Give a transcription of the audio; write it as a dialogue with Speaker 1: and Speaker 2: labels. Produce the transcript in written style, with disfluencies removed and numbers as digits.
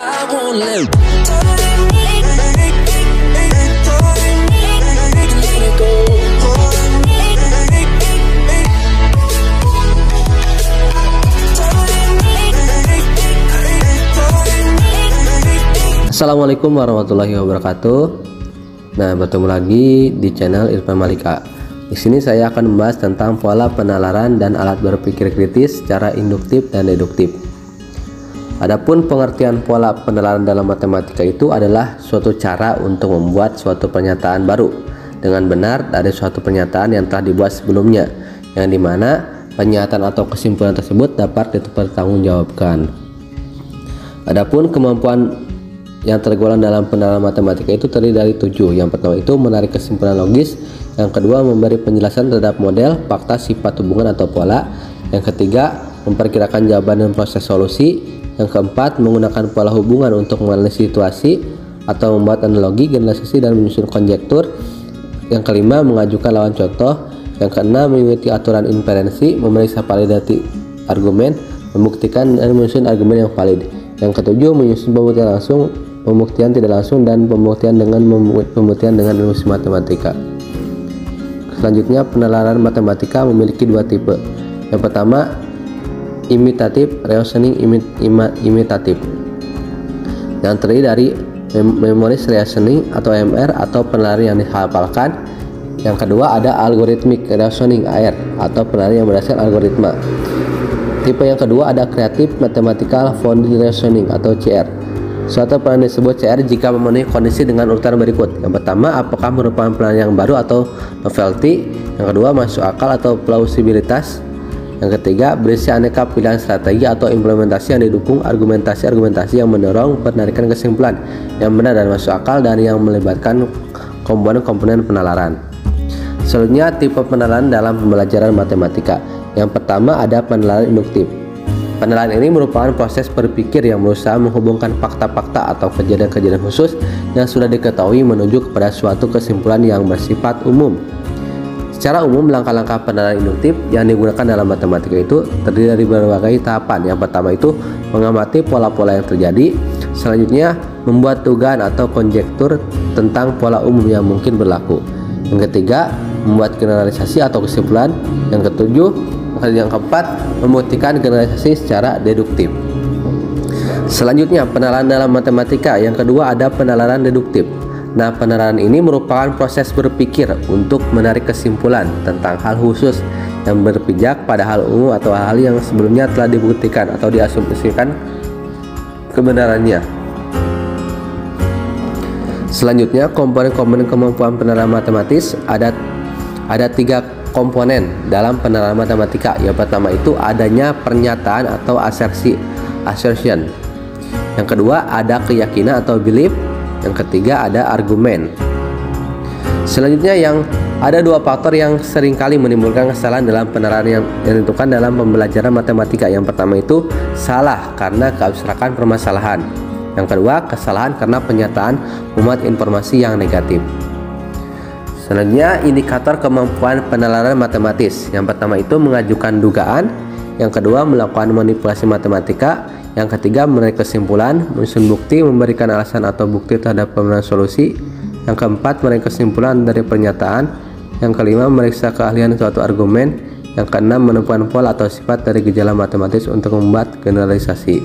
Speaker 1: Assalamualaikum warahmatullahi wabarakatuh. Nah, bertemu lagi di channel Irfan Malika. Di sini saya akan membahas tentang pola penalaran dan alat berpikir kritis secara induktif dan deduktif. Adapun pengertian pola penalaran dalam matematika itu adalah suatu cara untuk membuat suatu pernyataan baru dengan benar dari suatu pernyataan yang telah dibuat sebelumnya, yang dimana pernyataan atau kesimpulan tersebut dapat dipertanggungjawabkan. Adapun kemampuan yang tergolong dalam penalaran matematika itu terdiri dari 7. Yang pertama itu menarik kesimpulan logis, yang kedua memberi penjelasan terhadap model, fakta, sifat, hubungan atau pola, yang ketiga memperkirakan jawaban dan proses solusi, yang keempat menggunakan pola hubungan untuk menganalisis situasi atau membuat analogi, generalisasi dan menyusun konjektur, yang kelima mengajukan lawan contoh, yang keenam mengikuti aturan inferensi, memeriksa validasi argumen, membuktikan dan menyusun argumen yang valid, yang ketujuh menyusun pembuktian langsung, pembuktian tidak langsung, dan pembuktian dengan ilmu matematika. Selanjutnya, penalaran matematika memiliki 2 tipe. Yang pertama, imitatif reasoning imitatif, yang terdiri dari memorized reasoning atau MR atau penalaran yang dihafalkan. Yang kedua ada algorithmic reasoning AR atau penalaran yang berdasarkan algoritma. Tipe yang kedua ada creative mathematical founded reasoning atau CR. Suatu penalaran disebut CR jika memenuhi kondisi dengan urutan berikut. Yang pertama, apakah merupakan penalaran yang baru atau novelty. Yang kedua, masuk akal atau plausibilitas. Yang ketiga, berisi aneka pilihan strategi atau implementasi yang didukung argumentasi-argumentasi yang mendorong penarikan kesimpulan yang benar dan masuk akal dan yang melibatkan komponen-komponen penalaran. Selanjutnya, tipe penalaran dalam pembelajaran matematika. Yang pertama ada penalaran induktif. Penalaran ini merupakan proses berpikir yang berusaha menghubungkan fakta-fakta atau kejadian-kejadian khusus yang sudah diketahui menuju kepada suatu kesimpulan yang bersifat umum. Secara umum, langkah-langkah penalaran induktif yang digunakan dalam matematika itu terdiri dari berbagai tahapan. Yang pertama itu mengamati pola-pola yang terjadi. Selanjutnya, membuat dugaan atau konjektur tentang pola umum yang mungkin berlaku. Yang ketiga, membuat generalisasi atau kesimpulan. Yang keempat, membuktikan generalisasi secara deduktif. Selanjutnya, penalaran dalam matematika. Yang kedua ada penalaran deduktif. Nah, penalaran ini merupakan proses berpikir untuk menarik kesimpulan tentang hal khusus yang berpijak pada hal umum atau hal yang sebelumnya telah dibuktikan atau diasumsikan kebenarannya. Selanjutnya, komponen-komponen kemampuan penalaran matematis ada 3 komponen dalam penalaran matematika. Yang pertama itu adanya pernyataan atau assertion. Yang kedua ada keyakinan atau belief. Yang ketiga ada argumen. Selanjutnya, yang ada 2 faktor yang seringkali menimbulkan kesalahan dalam penalaran yang ditentukan dalam pembelajaran matematika. Yang pertama itu salah karena keabstrakan permasalahan. Yang kedua, kesalahan karena penyataan memuat informasi yang negatif. Selanjutnya, indikator kemampuan penalaran matematis. Yang pertama itu mengajukan dugaan. Yang kedua, melakukan manipulasi matematika. Yang ketiga, menarik kesimpulan, menyusun bukti, memberikan alasan atau bukti terhadap pemenuhan solusi. Yang keempat, menarik kesimpulan dari pernyataan. Yang kelima, memeriksa keahlian suatu argumen. Yang keenam, menemukan pola atau sifat dari gejala matematis untuk membuat generalisasi.